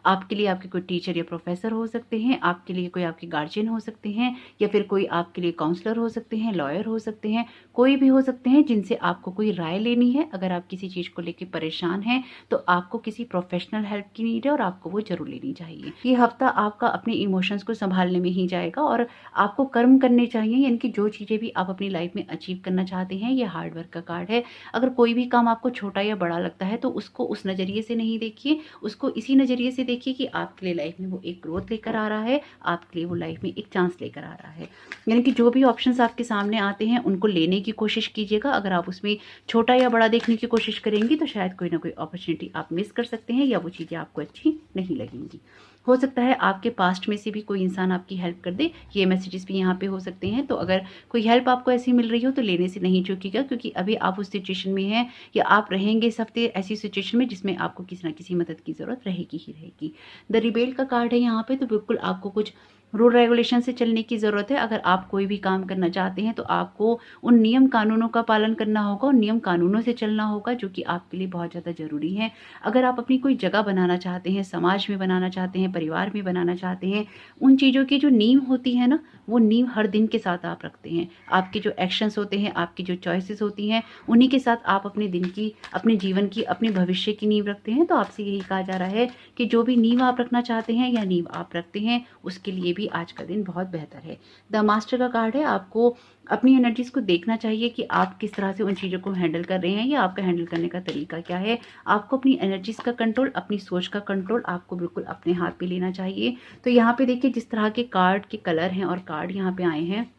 आपके लिए आपके कोई टीचर या प्रोफेसर हो सकते हैं, आपके लिए कोई आपके गार्जियन हो सकते हैं, या फिर कोई आपके लिए काउंसलर हो सकते हैं, लॉयर हो सकते हैं, कोई भी हो सकते हैं जिनसे आपको कोई राय लेनी है। अगर आप किसी चीज़ को लेकर परेशान हैं तो आपको किसी प्रोफेशनल हेल्प की नीड है और आपको वो जरूर लेनी चाहिए। ये हफ्ता आपका अपने इमोशंस को संभालने में ही जाएगा और आपको कर्म करने चाहिए, यानी कि जो चीज़ें भी आप अपनी लाइफ में अचीव करना चाहते हैं। ये हार्ड वर्क का कार्ड है। अगर कोई भी काम आपको छोटा या बड़ा लगता है तो उसको उस नज़रिए से नहीं देखिए, उसको इसी नज़रिए से देखिए कि आपके लिए लाइफ में वो एक ग्रोथ लेकर आ रहा है, आपके लिए वो लाइफ में एक चांस लेकर आ रहा है। यानी कि जो भी ऑप्शंस आपके सामने आते हैं उनको लेने की कोशिश कीजिएगा। अगर आप उसमें छोटा या बड़ा देखने की कोशिश करेंगी तो शायद कोई ना कोई अपॉर्चुनिटी आप मिस कर सकते हैं, या वो चीज़ें आपको अच्छी नहीं लगेंगी। हो सकता है आपके पास्ट में से भी कोई इंसान आपकी हेल्प कर दे, ये मैसेजेस भी यहाँ पे हो सकते हैं। तो अगर कोई हेल्प आपको ऐसी मिल रही हो तो लेने से नहीं चूकिएगा, क्योंकि अभी आप उस सिचुएशन में हैं, या आप रहेंगे इस हफ्ते ऐसी सिचुएशन में जिसमें आपको किसी ना किसी मदद की ज़रूरत रहेगी ही रहेगी। द रिबेल का कार्ड है यहाँ पे, तो बिल्कुल आपको कुछ रूल रेगुलेशन से चलने की ज़रूरत है। अगर आप कोई भी काम करना चाहते हैं तो आपको उन नियम कानूनों का पालन करना होगा, उन नियम कानूनों से चलना होगा, जो कि आपके लिए बहुत ज़्यादा ज़रूरी है। अगर आप अपनी कोई जगह बनाना चाहते हैं, समाज में बनाना चाहते हैं, परिवार में बनाना चाहते हैं, उन चीज़ों की जो नींव होती है ना, वो नींव हर दिन के साथ आप रखते हैं। आपके जो एक्शंस होते हैं, आपकी जो चॉइसेस होती हैं, उन्हीं के साथ आप अपने दिन की, अपने जीवन की, अपने भविष्य की नींव रखते हैं। तो आपसे यही कहा जा रहा है कि जो भी नींव आप रखना चाहते हैं या नींव आप रखते हैं, उसके लिए भी आज का दिन बहुत बेहतर है। द मास्टर का कार्ड है। आपको अपनी एनर्जीज को देखना चाहिए कि आप किस तरह से उन चीज़ों को हैंडल कर रहे हैं, या आपका हैंडल करने का तरीका क्या है। आपको अपनी एनर्जीज का कंट्रोल, अपनी सोच का कंट्रोल आपको बिल्कुल अपने हाथ पे लेना चाहिए। तो यहाँ पे देखिए जिस तरह के कार्ड के कलर हैं और कार्ड यहाँ पे आए हैं,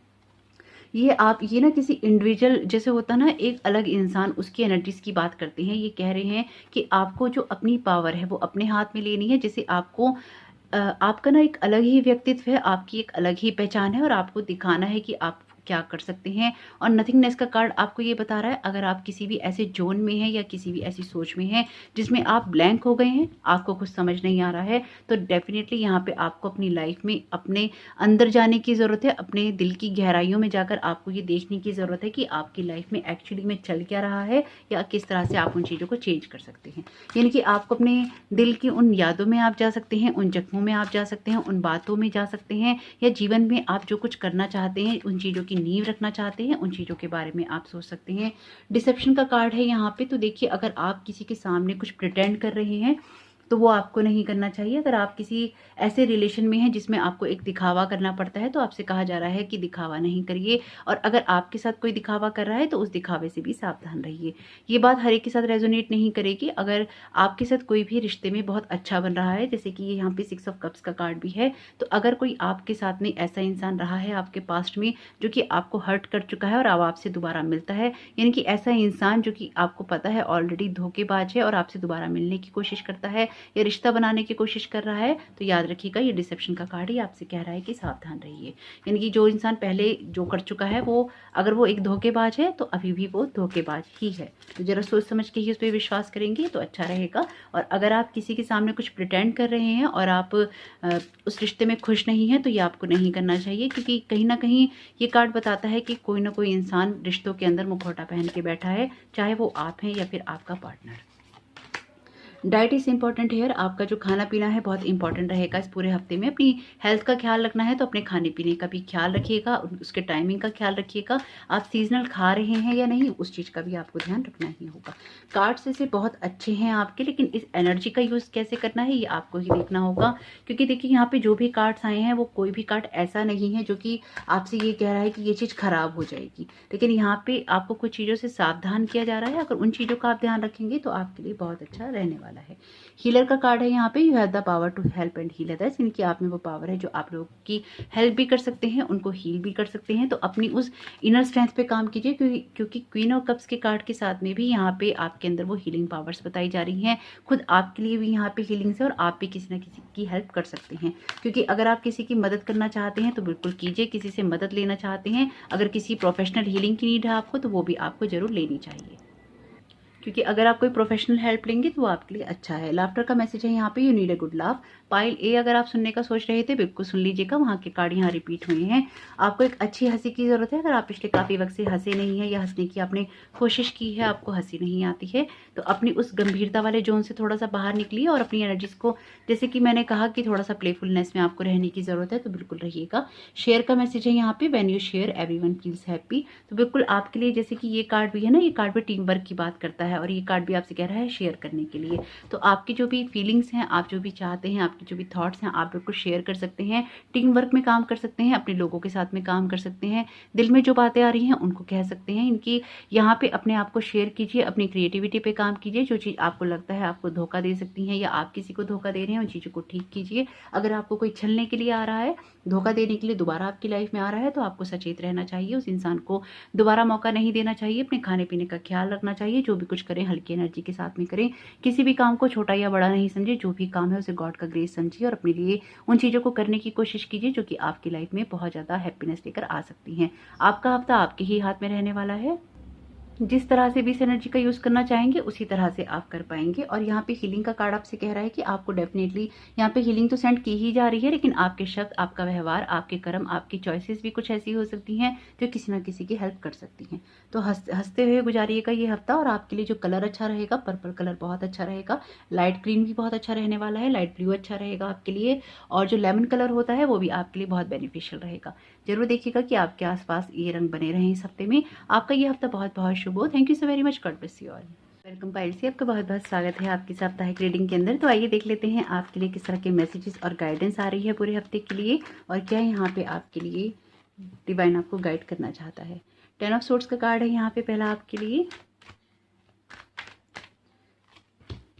ये ना किसी इंडिविजुअल जैसे होता ना, एक अलग इंसान, उसकी एनर्जीज की बात करते हैं। ये कह रहे हैं कि आपको जो अपनी पावर है वो अपने हाथ में लेनी है। जैसे आपका ना एक अलग ही व्यक्तित्व है, आपकी एक अलग ही पहचान है, और आपको दिखाना है कि आप क्या कर सकते हैं। और नथिंगनेस का कार्ड आपको ये बता रहा है, अगर आप किसी भी ऐसे जोन में हैं या किसी भी ऐसी सोच में हैं जिसमें आप ब्लैंक हो गए हैं, आपको कुछ समझ नहीं आ रहा है, तो डेफिनेटली यहाँ पे आपको अपनी लाइफ में अपने अंदर जाने की ज़रूरत है। अपने दिल की गहराइयों में जाकर आपको ये देखने की ज़रूरत है कि आपकी लाइफ में एक्चुअली में चल क्या रहा है, या किस तरह से आप उन चीज़ों को चेंज कर सकते हैं। यानी कि आपको अपने दिल की उन यादों में आप जा सकते हैं, उन जख्मों में आप जा सकते हैं, उन बातों में जा सकते हैं, या जीवन में आप जो कुछ करना चाहते हैं, उन चीज़ों की नींव रखना चाहते हैं, उन चीज़ों के बारे में आप सोच सकते हैं। डिसेप्शन का कार्ड है यहाँ पे। तो देखिए अगर आप किसी के सामने कुछ प्रिटेंड कर रहे हैं तो वो आपको नहीं करना चाहिए। अगर आप किसी ऐसे रिलेशन में हैं जिसमें आपको एक दिखावा करना पड़ता है, तो आपसे कहा जा रहा है कि दिखावा नहीं करिए। और अगर आपके साथ कोई दिखावा कर रहा है तो उस दिखावे से भी सावधान रहिए। ये बात हर एक के साथ रेजोनेट नहीं करेगी। अगर आपके साथ कोई भी रिश्ते में बहुत अच्छा बन रहा है, जैसे कि ये यहाँ पे 6 ऑफ कप्स का कार्ड भी है, तो अगर कोई आपके साथ में ऐसा इंसान रहा है आपके पास्ट में जो कि आपको हर्ट कर चुका है और अब आपसे दोबारा मिलता है, यानी कि ऐसा इंसान जो कि आपको पता है ऑलरेडी धोखेबाज है और आपसे दोबारा मिलने की कोशिश करता है, या रिश्ता बनाने की कोशिश कर रहा है, तो याद रखिएगा ये डिसेप्शन का कार्ड ही आपसे कह रहा है कि सावधान रहिए। यानी कि जो इंसान पहले जो कर चुका है वो अगर वो एक धोखेबाज है तो अभी भी वो धोखेबाज ही है। तो ज़रा सोच समझ के ही उस पर विश्वास करेंगे तो अच्छा रहेगा। और अगर आप किसी के सामने कुछ प्रिटेंड कर रहे हैं और आप उस रिश्ते में खुश नहीं हैं तो ये आपको नहीं करना चाहिए, क्योंकि कहीं ना कहीं ये कार्ड बताता है कि कोई ना कोई इंसान रिश्तों के अंदर मुखौटा पहन के बैठा है, चाहे वो आप हैं या फिर आपका partner. Diet is important here. आपका जो खाना पीना है बहुत इंपॉर्टेंट रहेगा इस पूरे हफ्ते में। अपनी हेल्थ का ख्याल रखना है तो अपने खाने पीने का भी ख्याल रखिएगा, उसके टाइमिंग का ख्याल रखिएगा। आप सीजनल खा रहे हैं या नहीं उस चीज़ का भी आपको ध्यान रखना ही होगा। कार्ड्स ऐसे बहुत अच्छे हैं आपके, लेकिन इस एनर्जी का यूज़ कैसे करना है ये आपको ही देखना होगा। क्योंकि देखिए यहाँ पे जो भी कार्ड्स आए हैं वो कोई भी कार्ड ऐसा नहीं है जो कि आपसे ये कह रहा है कि ये चीज़ खराब हो जाएगी, लेकिन यहाँ पे आपको कुछ चीज़ों से सावधान किया जा रहा है। अगर उन चीज़ों का आप ध्यान रखेंगे तो आपके लिए बहुत अच्छा रहने वाला है। हीलर का कार्ड है यहाँ पे, you have the power to help and heal others. इनकी आप में वो पावर है जो आप लोगों की हेल्प भी कर सकते हैं, उनको हील भी कर सकते हैं। तो अपनी उस इनर स्ट्रेंथ पे काम कीजिए, क्योंकि क्वीन ऑफ कप्स के कार्ड के साथ में भी यहाँ पे आपके अंदर वो हीलिंग पावर्स बताई जा रही हैं। खुद आपके लिए भी यहाँ पे हीलिंग्स है और आप भी किसी न किसी की हेल्प कर सकते हैं। क्योंकि अगर आप किसी की मदद करना चाहते हैं तो बिल्कुल कीजिए, किसी से मदद लेना चाहते हैं, अगर किसी प्रोफेशनल हीलिंग की नीड है आपको तो वो भी आपको जरूर लेनी चाहिए, क्योंकि अगर आप कोई प्रोफेशनल हेल्प लेंगे तो वो आपके लिए अच्छा है। लाफ्टर का मैसेज है यहाँ पे, you need a good laugh. पाइल ए अगर आप सुनने का सोच रहे थे बिल्कुल सुन लीजिएगा, वहाँ के कार्ड यहाँ रिपीट हुए हैं। आपको एक अच्छी हंसी की ज़रूरत है। अगर आप पिछले काफ़ी वक्त से हंसे नहीं है या हंसने की आपने कोशिश की है, आपको हंसी नहीं आती है, तो अपनी उस गंभीरता वाले जोन से थोड़ा सा बाहर निकलिए और अपनी एनर्जीज को, जैसे कि मैंने कहा कि थोड़ा सा प्लेफुलनेस में आपको रहने की ज़रूरत है, तो बिल्कुल रहिएगा। शेयर का मैसेज है यहाँ पे, when you share everyone feels happy. तो बिल्कुल आपके लिए, जैसे कि ये कार्ड भी है ना, ये कार्ड भी टीम वर्क की बात करता है और ये कार्ड भी आपसे कह रहा है शेयर करने के लिए। तो आपकी जो भी फीलिंग्स हैं, आप जो भी चाहते हैं, आपकी जो भी थॉट्स हैं, आप बिल्कुल शेयर कर सकते हैं। टीम वर्क में काम कर सकते हैं, अपने लोगों के साथ में काम कर सकते हैं, दिल में जो बातें आ रही हैं उनको कह सकते हैं। इनकी यहाँ पे अपने आप को शेयर कीजिए, अपनी क्रिएटिविटी पे काम कीजिए। जो चीज़ आपको लगता है आपको धोखा दे सकती हैं या आप किसी को धोखा दे रहे हैं, उन चीज़ों को ठीक कीजिए। अगर आपको कोई छलने के लिए आ रहा है, धोखा देने के लिए दोबारा आपकी लाइफ में आ रहा है, तो आपको सचेत रहना चाहिए, उस इंसान को दोबारा मौका नहीं देना चाहिए। अपने खाने पीने का ख्याल रखना चाहिए। जो भी कुछ करें हल्की एनर्जी के साथ में करें। किसी भी काम को छोटा या बड़ा नहीं समझे, जो भी काम है उसे गॉड का ग्रेस समझिए और अपने लिए उन चीज़ों को करने की कोशिश कीजिए जो कि आपकी लाइफ में बहुत ज़्यादा हैप्पीनेस लेकर आ सकती हैं। आपका हफ्ता आपके ही हाथ में रहने वाला है। जिस तरह से भी इस एनर्जी का यूज़ करना चाहेंगे उसी तरह से आप कर पाएंगे। और यहाँ पे हीलिंग का कार्ड आपसे कह रहा है कि आपको डेफिनेटली यहाँ पे हीलिंग तो सेंड की ही जा रही है, लेकिन आपके शब्द, आपका व्यवहार, आपके कर्म, आपकी चॉइसेस भी कुछ ऐसी हो सकती हैं जो किसी न किसी की हेल्प कर सकती हैं। तो हंसते हुए गुजारिएगा ये हफ्ता। और आपके लिए जो कलर अच्छा रहेगा, पर्पल कलर बहुत अच्छा रहेगा, लाइट ग्रीन भी बहुत अच्छा रहने वाला है, लाइट ब्लू अच्छा रहेगा आपके लिए, और जो लेमन कलर होता है वो भी आपके लिए बहुत बेनिफिशियल रहेगा। जरूर देखिएगा कि आपके आसपास ये रंग बने रहें इस हफ्ते में। आपका ये हफ्ता बहुत बहुत शुभ हो। Thank you so very much, God bless you all. Welcome pile से, आपका बहुत बहुत स्वागत है आपकी साप्ताहिक रीडिंग के अंदर। तो आइए देख लेते हैं आपके लिए किस तरह के मैसेजेस और गाइडेंस आ रही है पूरे हफ्ते के लिए, और क्या यहाँ पे आपके लिए डिवाइन आपको गाइड करना चाहता है। 10 ऑफ सोर्ड्स का कार्ड है यहाँ पे पहला आपके लिए।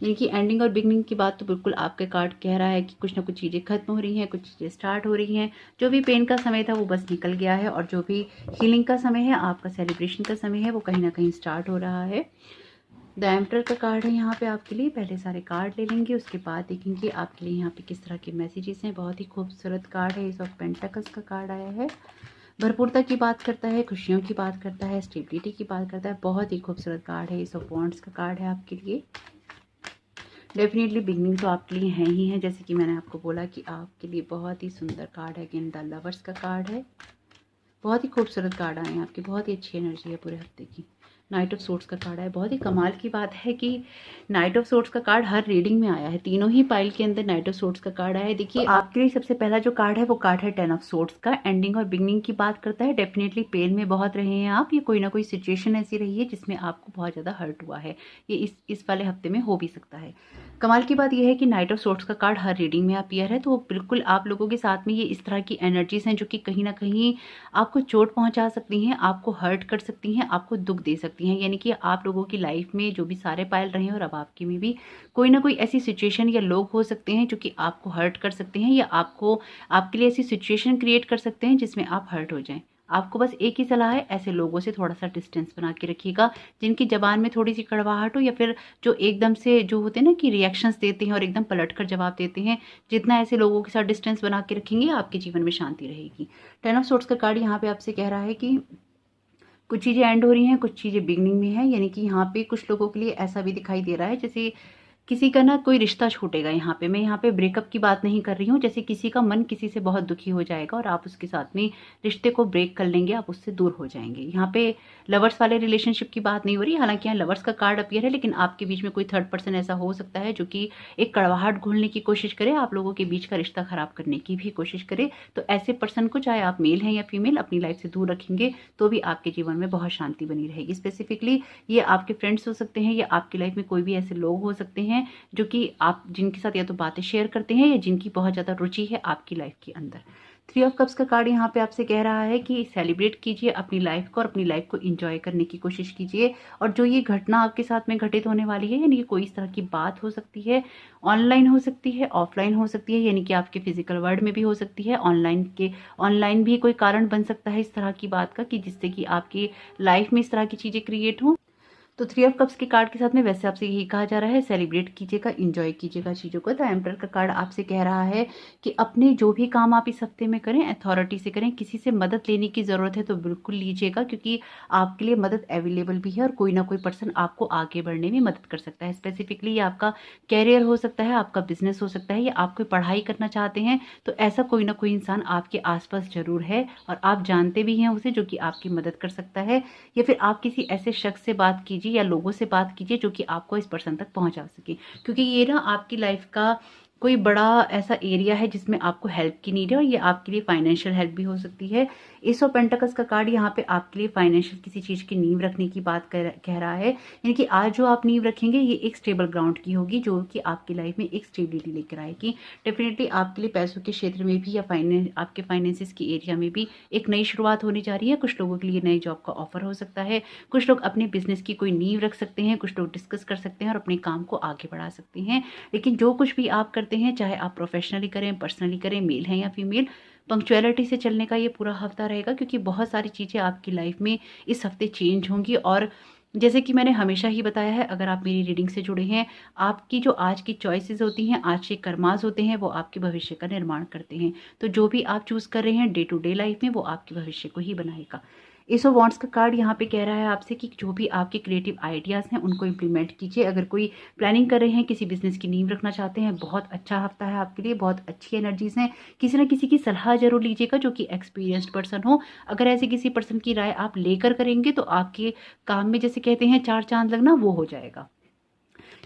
यानी कि एंडिंग और बिगनिंग की बात तो बिल्कुल आपके कार्ड कह रहा है कि कुछ ना कुछ चीज़ें खत्म हो रही हैं, कुछ चीज़ें स्टार्ट हो रही हैं। जो भी पेन का समय था वो बस निकल गया है, और जो भी हीलिंग का समय है, आपका सेलिब्रेशन का समय है, वो कहीं ना कहीं स्टार्ट हो रहा है। द एम्परर का कार्ड है यहाँ पे आपके लिए। पहले सारे कार्ड ले लेंगे, उसके बाद देखेंगे आपके लिए यहाँ पे किस तरह के मैसेजेस हैं। बहुत ही खूबसूरत कार्ड है, एस ऑफ पेंटाकल्स का कार्ड आया है। भरपूरता की बात करता है, खुशियों की बात करता है, स्टेबिलिटी की बात करता है। बहुत ही खूबसूरत कार्ड है। एस ऑफ वॉन्ड्स का कार्ड है आपके लिए। डेफिनेटली बिगनिंग तो आपके लिए है ही है, जैसे कि मैंने आपको बोला कि आपके लिए बहुत ही सुंदर कार्ड है। अगेन द लवर्स का कार्ड है। बहुत ही खूबसूरत कार्ड आए हैं आपकी, बहुत ही अच्छी एनर्जी है पूरे हफ्ते की। नाइट ऑफ सोर्ड्स का कार्ड है। बहुत ही कमाल की बात है कि नाइट ऑफ सोर्ड्स का कार्ड हर रीडिंग में आया है, तीनों ही पाइल के अंदर नाइट ऑफ सोर्ड्स का कार्ड आया है। देखिए आपके लिए सबसे पहला जो कार्ड है वो कार्ड है 10 ऑफ सोर्ड्स का। एंडिंग और बिगनिंग की बात करता है। डेफिनेटली पेन में बहुत रहे हैं आप, ये कोई ना कोई सिचुएशन ऐसी रही है जिसमें आपको बहुत ज़्यादा हर्ट हुआ है। ये इस वाले हफ्ते में हो भी सकता है। कमाल की बात यह है कि नाइट ऑफ सोर्ड्स का कार्ड हर रीडिंग में अपीयर है, तो बिल्कुल आप लोगों के साथ में ये इस तरह की एनर्जीज हैं जो कि कहीं ना कहीं आपको चोट पहुंचा सकती हैं, आपको हर्ट कर सकती हैं, आपको दुख दे सकती हैं। यानी कि आप लोगों की लाइफ में जो भी सारे पायल रहे हैं और अब आपकी में भी कोई ना कोई ऐसी सिचुएशन या लोग हो सकते हैं जो कि आपको हर्ट कर सकते हैं, या आपके लिए ऐसी सिचुएशन क्रिएट कर सकते हैं जिसमें आप हर्ट हो जाएं। आपको बस एक ही सलाह है, ऐसे लोगों से थोड़ा सा डिस्टेंस बना के रखिएगा, जिनकी ज़बान में थोड़ी सी कड़वाहट हो, या फिर जो एकदम से जो होते हैं ना कि रिएक्शंस देते हैं और एकदम पलट कर जवाब देते हैं। जितना ऐसे लोगों के साथ डिस्टेंस बना के रखेंगे, आपके जीवन में शांति रहेगी। 10 ऑफ सोर्ड्स का कार्ड यहाँ पे आपसे कह रहा है कि कुछ चीज़ें एंड हो रही हैं, कुछ चीज़ें बिगनिंग में है, यानी कि यहाँ पे कुछ लोगों के लिए ऐसा भी दिखाई दे रहा है जैसे किसी का ना कोई रिश्ता छूटेगा। यहाँ पे मैं यहाँ पे ब्रेकअप की बात नहीं कर रही हूँ, जैसे किसी का मन किसी से बहुत दुखी हो जाएगा और आप उसके साथ में रिश्ते को ब्रेक कर लेंगे, आप उससे दूर हो जाएंगे। यहाँ पे लवर्स वाले रिलेशनशिप की बात नहीं हो रही, हालांकि यहाँ लवर्स का कार्ड अपीयर है, लेकिन आपके बीच में कोई थर्ड पर्सन ऐसा हो सकता है जो कि एक कड़वाहट घोलने की कोशिश करे, आप लोगों के बीच का रिश्ता खराब करने की भी कोशिश करे। तो ऐसे पर्सन को, चाहे आप मेल हैं या फीमेल, अपनी लाइफ से दूर रखेंगे तो भी आपके जीवन में बहुत शांति बनी रहेगी। स्पेसिफिकली ये आपके फ्रेंड्स हो सकते हैं या आपकी लाइफ में कोई भी ऐसे लोग हो सकते हैं जो कि आप जिनके साथ या तो बातें शेयर करते हैं या जिनकी बहुत ज़्यादा रुचि है आपकी लाइफ के अंदर। 3 ऑफ कप्स का कार्ड यहाँ पे आपसे कह रहा है कि सेलिब्रेट कीजिए अपनी लाइफ को और अपनी लाइफ को एंजॉय करने की कोशिश कीजिए। और जो ये घटना आपके साथ में घटित होने वाली है, यानी कि कोई इस तरह की बात हो सकती है, ऑनलाइन हो सकती है, ऑफलाइन हो सकती है, यानी कि आपके फिजिकल वर्ल्ड में भी हो सकती है, ऑनलाइन भी कोई कारण बन सकता है इस तरह की बात का कि जिससे कि आपकी लाइफ में इस तरह की चीज़ें क्रिएट हों। तो 3 ऑफ कप्स के कार्ड के साथ में वैसे आपसे यही कहा जा रहा है, सेलिब्रेट कीजिएगा, एंजॉय कीजिएगा चीज़ों को। तो एम्परर का कार्ड आपसे कह रहा है कि अपने जो भी काम आप इस हफ्ते में करें, अथॉरिटी से करें। किसी से मदद लेने की ज़रूरत है तो बिल्कुल लीजिएगा, क्योंकि आपके लिए मदद अवेलेबल भी है और कोई ना कोई पर्सन आपको आगे बढ़ने में मदद कर सकता है। स्पेसिफिकली ये आपका कैरियर हो सकता है, आपका बिजनेस हो सकता है, या आप कोई पढ़ाई करना चाहते हैं तो ऐसा कोई ना कोई इंसान आपके आसपास जरूर है और आप जानते भी हैं उसे, जो कि आपकी मदद कर सकता है। या फिर आप किसी ऐसे शख्स से बात कीजिए या लोगों से बात कीजिए जो कि आपको इस पर्सन तक पहुंचा सके, क्योंकि ये ना आपकी लाइफ का कोई बड़ा ऐसा एरिया है जिसमें आपको हेल्प की नीड है और ये आपके लिए फाइनेंशियल हेल्प भी हो सकती है। एस ऑफ पेंटाकल्स का कार्ड यहाँ पे आपके लिए फाइनेंशियल किसी चीज़ की नींव रखने की बात कह रहा है, यानी कि आज जो आप नींव रखेंगे ये एक स्टेबल ग्राउंड की होगी, जो कि आपकी लाइफ में एक स्टेबिलिटी लेकर आएगी। डेफिनेटली आपके लिए पैसों के क्षेत्र में भी या आपके फाइनेंसिस की एरिया में भी एक नई शुरुआत होने जा रही है। कुछ लोगों के लिए नई जॉब का ऑफर हो सकता है, कुछ लोग अपने बिजनेस की कोई नींव रख सकते हैं, कुछ लोग डिस्कस कर सकते हैं और अपने काम को आगे बढ़ा सकते हैं। लेकिन जो कुछ भी आप करते हैं, चाहे आप प्रोफेशनली करें, पर्सनली करें, मेल हैं या फीमेल, पंक्चुअलिटी से चलने का ये पूरा हफ्ता रहेगा, क्योंकि बहुत सारी चीज़ें आपकी लाइफ में इस हफ्ते चेंज होंगी। और जैसे कि मैंने हमेशा ही बताया है, अगर आप मेरी रीडिंग से जुड़े हैं, आपकी जो आज की चॉइसेस होती हैं, आज के कर्मास होते हैं, वो आपके भविष्य का निर्माण करते हैं। तो जो भी आप चूज़ कर रहे हैं डे टू डे लाइफ में, वो आपके भविष्य को ही बनाएगा। एस ऑफ वॉन्ड्स का कार्ड यहाँ पे कह रहा है आपसे कि जो भी आपके क्रिएटिव आइडियाज़ हैं उनको इम्प्लीमेंट कीजिए। अगर कोई प्लानिंग कर रहे हैं, किसी बिजनेस की नींव रखना चाहते हैं, बहुत अच्छा हफ्ता है आपके लिए, बहुत अच्छी एनर्जीज हैं। किसी ना किसी की सलाह जरूर लीजिएगा जो कि एक्सपीरियंस्ड पर्सन हो। अगर ऐसे किसी पर्सन की राय आप लेकर करेंगे तो आपके काम में, जैसे कहते हैं, 4 चांद लगना, वो हो जाएगा।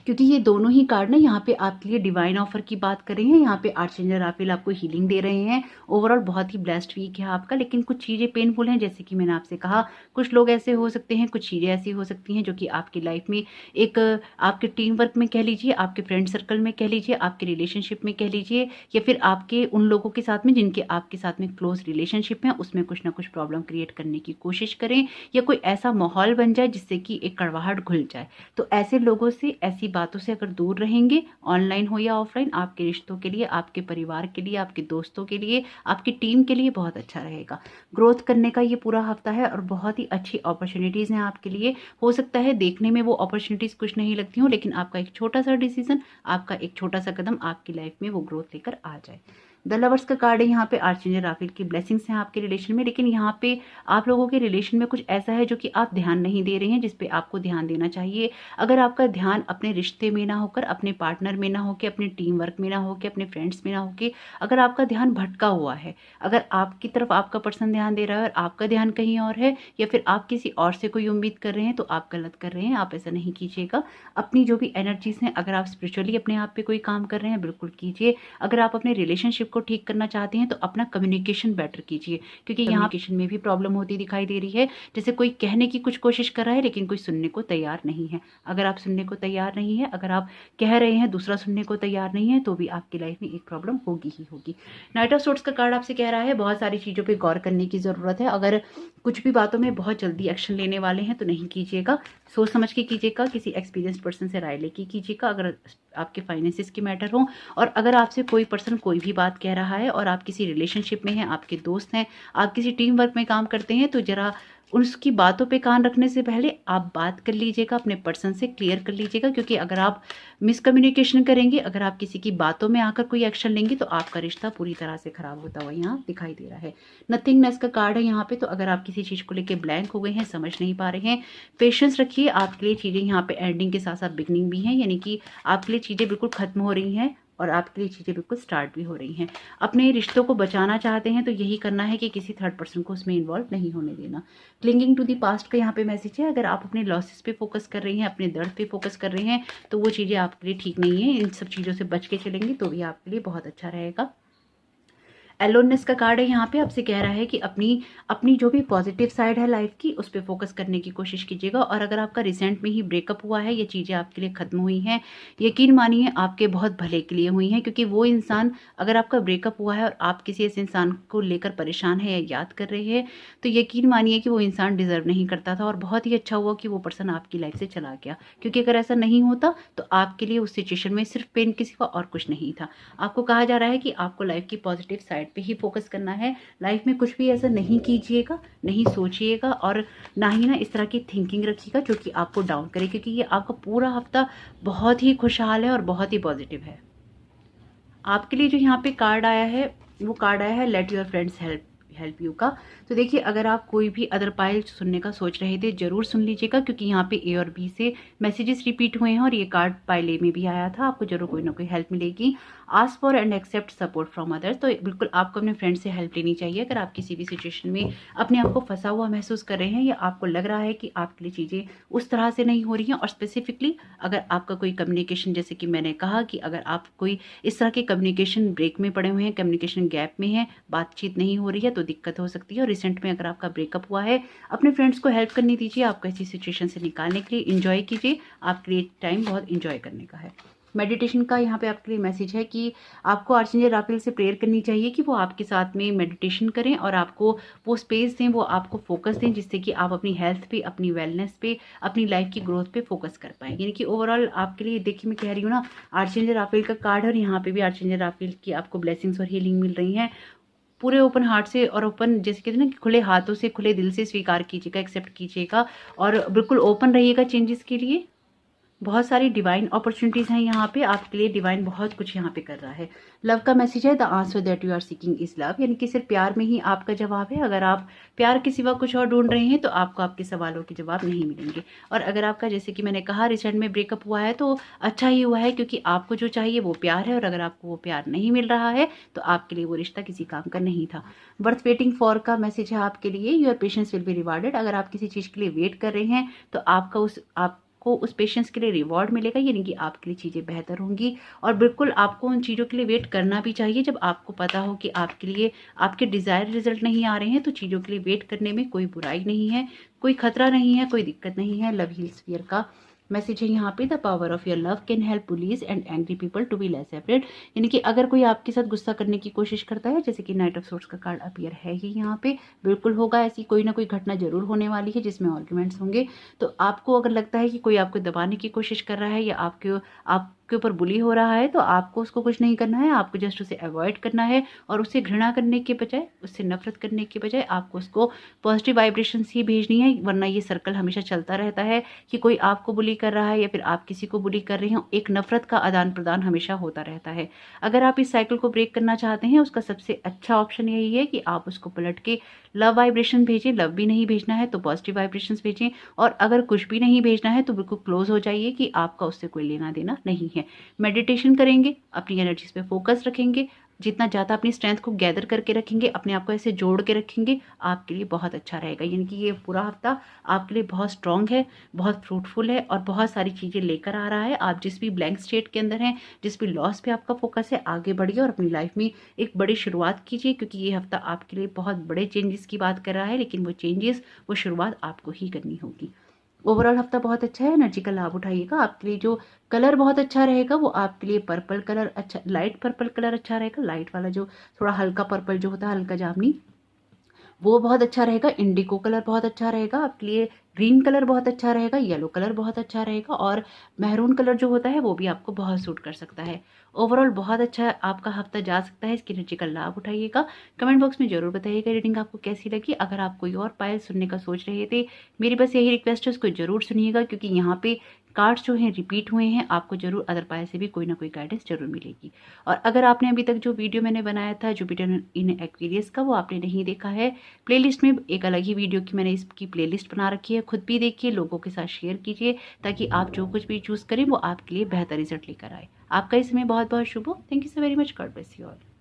क्योंकि ये दोनों ही कार्ड ना यहाँ पे आपके लिए डिवाइन ऑफर की बात कर रहे हैं। यहाँ पे आर्चेंजल राफेल आपको हीलिंग दे रहे हैं। ओवरऑल बहुत ही ब्लेस्ड वीक है आपका, लेकिन कुछ चीज़ें पेनफुल हैं, जैसे कि मैंने आपसे कहा, कुछ लोग ऐसे हो सकते हैं, कुछ चीज़ें ऐसी हो सकती हैं जो कि आपकी लाइफ में एक आपके टीम वर्क में कह लीजिए, आपके फ्रेंड सर्कल में कह लीजिए, आपके रिलेशनशिप में कह लीजिए, या फिर आपके उन लोगों के साथ में जिनके आपके साथ में क्लोज रिलेशनशिप है, उसमें कुछ ना कुछ प्रॉब्लम क्रिएट करने की कोशिश करें, या कोई ऐसा माहौल बन जाए जिससे कि एक कड़वाहट घुल जाए। तो ऐसे लोगों से, ऐसी बातों से अगर दूर रहेंगे, ऑनलाइन हो या ऑफलाइन, आपके रिश्तों के लिए, आपके परिवार के लिए, आपके दोस्तों के लिए, आपकी टीम के लिए बहुत अच्छा रहेगा। ग्रोथ करने का ये पूरा हफ्ता है और बहुत ही अच्छी अपॉर्चुनिटीज़ हैं आपके लिए। हो सकता है देखने में वो अपॉर्चुनिटीज़ कुछ नहीं लगती हो, लेकिन आपका एक छोटा सा डिसीजन, आपका एक छोटा सा कदम आपकी लाइफ में वो ग्रोथ लेकर आ जाए। द लवर्स का कार्ड है यहाँ पे, आर्चेंजल राफेल की ब्लेसिंग्स हैं आपके रिलेशन में, लेकिन यहाँ पे आप लोगों के रिलेशन में कुछ ऐसा है जो कि आप ध्यान नहीं दे रहे हैं, जिसपे आपको ध्यान देना चाहिए। अगर आपका ध्यान अपने रिश्ते में ना होकर, अपने पार्टनर में ना होकर, अपने टीम वर्क में ना होकर, अपने फ्रेंड्स में ना होकर, अगर आपका ध्यान भटका हुआ है, अगर आपकी तरफ आपका पर्सन ध्यान दे रहा है और आपका ध्यान कहीं और है, या फिर आप किसी और से कोई उम्मीद कर रहे हैं, तो आप गलत कर रहे हैं। आप ऐसा नहीं कीजिएगा। अपनी जो भी एनर्जीज हैं, अगर आप स्पिरिचुअली अपने आप पे कोई काम कर रहे हैं, बिल्कुल कीजिए। अगर आप अपने रिलेशनशिप को ठीक करना चाहते हैं तो अपना कम्युनिकेशन बेटर कीजिए, क्योंकि यहाँ कम्युनिकेशन में भी प्रॉब्लम होती दिखाई दे रही है। जैसे कोई कहने की कुछ कोशिश कर रहा है लेकिन कोई सुनने को तैयार नहीं है। अगर आप सुनने को तैयार नहीं है, अगर आप कह रहे हैं, दूसरा सुनने को तैयार नहीं है, तो भी आपकी लाइफ में एक प्रॉब्लम होगी ही होगी। नाइट ऑफ सोर्ड्स का कार्ड आपसे कह रहा है बहुत सारी चीज़ों पर गौर करने की ज़रूरत है। अगर कुछ भी बातों में बहुत जल्दी एक्शन लेने वाले हैं तो नहीं कीजिएगा। सोच समझ के कीजिएगा, किसी एक्सपीरियंस्ड पर्सन से राय लेके कीजिएगा अगर आपके फाइनेंसिस की मैटर हो। और अगर आपसे कोई पर्सन कोई भी बात कह रहा है और आप किसी रिलेशनशिप में हैं, आपके दोस्त हैं, आप किसी टीम वर्क में काम करते हैं, तो ज़रा उसकी बातों पे कान रखने से पहले आप बात कर लीजिएगा, अपने पर्सन से क्लियर कर लीजिएगा। क्योंकि अगर आप मिसकम्युनिकेशन करेंगे, अगर आप किसी की बातों में आकर कोई एक्शन लेंगे, तो आपका रिश्ता पूरी तरह से खराब होता हुआ यहाँ दिखाई दे रहा है। नथिंगनेस का कार्ड है यहाँ पे। तो अगर आप किसी चीज़ को लेकर ब्लैंक हो गए हैं, समझ नहीं पा रहे हैं, पेशेंस रखिए। आपके लिए चीज़ें यहाँ पे एंडिंग के साथ साथ बिगनिंग भी हैं, यानी कि आपके लिए चीज़ें बिल्कुल खत्म हो रही हैं और आपके लिए चीज़ें बिल्कुल स्टार्ट भी हो रही हैं। अपने रिश्तों को बचाना चाहते हैं तो यही करना है कि किसी थर्ड पर्सन को उसमें इन्वॉल्व नहीं होने देना। क्लिंगिंग टू द पास्ट का यहाँ पे मैसेज है। अगर आप अपने लॉसेस पे फोकस कर रही हैं, अपने दर्द पे फोकस कर रहे हैं, तो वो चीज़ें आपके लिए ठीक नहीं है। इन सब चीज़ों से बच के चलेंगे तो भी आपके लिए बहुत अच्छा रहेगा। एलोननेस का कार्ड है यहाँ पे। आपसे कह रहा है कि अपनी जो भी पॉजिटिव साइड है लाइफ की, उस पर फोकस करने की कोशिश कीजिएगा। और अगर आपका रिसेंट में ही ब्रेकअप हुआ है, ये चीज़ें आपके लिए खत्म हुई हैं, यकीन मानिए आपके बहुत भले के लिए हुई हैं। क्योंकि वो इंसान, अगर आपका ब्रेकअप हुआ है और आप किसी ऐसे इंसान को लेकर परेशान है या याद कर रहे हैं, तो यकीन मानिए कि वो इंसान डिजर्व नहीं करता था। और बहुत ही अच्छा हुआ कि वो पर्सन आपकी लाइफ से चला गया। क्योंकि अगर ऐसा नहीं होता तो आपके लिए उस सिचुएशन में सिर्फ पेन के सिवा और कुछ नहीं था। आपको कहा जा रहा है कि आपको लाइफ की पॉजिटिव साइड पे ही फोकस करना है। लाइफ में कुछ भी ऐसा नहीं कीजिएगा, नहीं सोचिएगा और ना ही ना इस तरह की थिंकिंग रखिएगा जो कि आपको डाउन करे। क्योंकि ये आपका पूरा हफ्ता बहुत ही खुशहाल है और बहुत ही पॉजिटिव है। आपके लिए जो यहाँ पे कार्ड आया है, वो कार्ड आया है late your friends help you का। तो देखिए, अगर आप कोई भी अदर पाइल सुनने का सोच रहे थे, जरूर सुन लीजिएगा। क्योंकि यहाँ पे ए और बी से मैसेजेस रिपीट हुए हैं और ये कार्ड पाइल ए में भी आया था। आपको जरूर कोई ना कोई हेल्प मिलेगी। Ask for and accept support from others. तो बिल्कुल आपको अपने फ्रेंड से हेल्प लेनी चाहिए। अगर आप किसी भी सिचुएशन में अपने आप को फंसा हुआ महसूस कर रहे हैं या आपको लग रहा है कि आपके लिए चीज़ें उस तरह से नहीं हो रही हैं, और स्पेसिफिकली अगर आपका कोई कम्युनिकेशन, जैसे कि मैंने कहा कि अगर आप कोई इस तरह के कम्युनिकेशन ब्रेक में पड़े हुए हैं, कम्युनिकेशन गैप में है, बातचीत नहीं हो रही है, तो दिक्कत हो सकती है। और रिसेंट में अगर आपका ब्रेकअप हुआ है, अपने फ्रेंड्स को हेल्प करनी दीजिए। आपको ऐसी सिचुएशन से निकालने के लिए इंजॉय कीजिए। आपके लिए टाइम बहुत इंजॉय करने का है। मेडिटेशन का यहाँ पे आपके लिए मैसेज है कि आपको आर्चेंजल राफेल से प्रेयर करनी चाहिए कि वो आपके साथ में मेडिटेशन करें और आपको वो स्पेस दें, वो आपको फोकस दें, जिससे कि आप अपनी हेल्थ पे, अपनी वेलनेस पे, अपनी लाइफ की ग्रोथ पे फोकस कर पाएं। यानी कि ओवरऑल आपके लिए, देखिए मैं कह रही हूँ ना, आर्चेंजल राफेल का कार्ड है और यहाँ पे भी आर्चेंजल राफेल की आपको ब्लेसिंग्स और हीलिंग मिल रही हैं। पूरे ओपन हार्ट से और ओपन, जैसे कहते हैं ना, खुले हाथों से, खुले दिल से स्वीकार कीजिएगा, एक्सेप्ट कीजिएगा और बिल्कुल ओपन रहिएगा चेंजेस के लिए। बहुत सारी डिवाइन अपॉर्चुनिटीज़ हैं यहाँ पे आपके लिए। डिवाइन बहुत कुछ यहाँ पे कर रहा है। लव का मैसेज है the answer that you are seeking is love. यानी कि सिर्फ प्यार में ही आपका जवाब है। अगर आप प्यार के सिवा कुछ और ढूंढ रहे हैं तो आपको आपके सवालों के जवाब नहीं मिलेंगे। और अगर आपका, जैसे कि मैंने कहा, रिसेंट में ब्रेकअप हुआ है तो अच्छा ही हुआ है, क्योंकि आपको जो चाहिए वो प्यार है। और अगर आपको वो प्यार नहीं मिल रहा है तो आपके लिए वो रिश्ता किसी काम का नहीं था। वर्थ वेटिंग फॉर का मैसेज है आपके लिए। Your patience will be rewarded. अगर आप किसी चीज़ के लिए वेट कर रहे हैं तो आपका उस पेशेंस के लिए रिवॉर्ड मिलेगा। यानी कि आपके लिए चीज़ें बेहतर होंगी। और बिल्कुल आपको उन चीज़ों के लिए वेट करना भी चाहिए जब आपको पता हो कि आपके लिए आपके डिज़ायर रिजल्ट नहीं आ रहे हैं। तो चीज़ों के लिए वेट करने में कोई बुराई नहीं है, कोई खतरा नहीं है, कोई दिक्कत नहीं है। लव हील्स फियर का मैसेज है यहाँ पे। The power of your love can help bullies and angry people to be less afraid. यानी कि अगर कोई आपके साथ गुस्सा करने की कोशिश करता है, जैसे कि नाइट ऑफ सोर्ड्स का कार्ड अपीयर है ही यहाँ पे, बिल्कुल होगा, ऐसी कोई ना कोई घटना जरूर होने वाली है जिसमें आर्ग्यूमेंट्स होंगे। तो आपको अगर लगता है कि कोई आपको दबाने की कोशिश कर रहा है या आपके ऊपर बुली हो रहा है, तो आपको उसको कुछ नहीं करना है। आपको जस्ट उसे अवॉइड करना है और उसे घृणा करने के बजाय, उससे नफरत करने के बजाय आपको उसको पॉजिटिव वाइब्रेशंस ही भेजनी है। वरना ये सर्कल हमेशा चलता रहता है कि कोई आपको बुली कर रहा है या फिर आप किसी को बुली कर रहे हो। एक नफरत का आदान प्रदान हमेशा होता रहता है। अगर आप इस साइकिल को ब्रेक करना चाहते हैं, उसका सबसे अच्छा ऑप्शन यही है कि आप उसको पलट के लव वाइब्रेशन भेजें। लव भी नहीं भेजना है तो पॉजिटिव वाइब्रेशंस भेजें। और अगर कुछ भी नहीं भेजना है तो बिल्कुल क्लोज हो जाइए कि आपका उससे कोई लेना देना नहीं है। मेडिटेशन करेंगे, अपनी एनर्जीज पे फोकस रखेंगे, जितना ज़्यादा अपनी स्ट्रेंथ को गैदर करके रखेंगे, अपने आप को ऐसे जोड़ के रखेंगे, आपके लिए बहुत अच्छा रहेगा। यानी कि ये पूरा हफ्ता आपके लिए बहुत स्ट्रांग है, बहुत फ्रूटफुल है और बहुत सारी चीज़ें लेकर आ रहा है। आप जिस भी ब्लैंक स्टेट के अंदर हैं, जिस भी लॉस पे आपका फोकस है, आगे बढ़िए और अपनी लाइफ में एक बड़ी शुरुआत कीजिए। क्योंकि ये हफ्ता आपके लिए बहुत बड़े चेंजेस की बात कर रहा है, लेकिन वो चेंजेस, वो शुरुआत आपको ही करनी होगी। ओवरऑल हफ्ता बहुत अच्छा है, एनर्जी का लाभ उठाइएगा। आपके लिए जो कलर बहुत अच्छा रहेगा वो आपके लिए पर्पल कलर अच्छा, लाइट पर्पल कलर अच्छा रहेगा। लाइट वाला जो थोड़ा हल्का पर्पल जो होता है, हल्का जामनी, वो बहुत अच्छा रहेगा। इंडिगो कलर बहुत अच्छा रहेगा आपके लिए। ग्रीन कलर बहुत अच्छा रहेगा, येलो कलर बहुत अच्छा रहेगा और मैरून कलर जो होता है वो भी आपको बहुत सूट कर सकता है। ओवरऑल बहुत अच्छा आपका हफ्ता जा सकता है, इसकी एनर्जी का लाभ उठाइएगा। कमेंट बॉक्स में ज़रूर बताइएगा रीडिंग आपको कैसी लगी। अगर आप कोई और पायल सुनने का सोच रहे थे, मेरी बस यही रिक्वेस्ट है उसको ज़रूर सुनिएगा, क्योंकि यहाँ पे कार्ड्स जो हैं रिपीट हुए हैं। आपको ज़रूर अदर पायल से भी कोई ना कोई गाइडेंस ज़रूर मिलेगी। और अगर आपने अभी तक जो वीडियो मैंने बनाया था जुपिटर इन एक्वेरियस का, वो आपने नहीं देखा है, प्लेलिस्ट में एक अलग ही वीडियो की मैंने इसकी प्लेलिस्ट बना रखी है, खुद भी देखिए, लोगों के साथ शेयर कीजिए, ताकि आप जो कुछ भी चूज़ करें वो आपके लिए बेहतर रिजल्ट लेकर आए। आपका इस समय बहुत बहुत शुभ हो। Thank you so very much. God bless you all.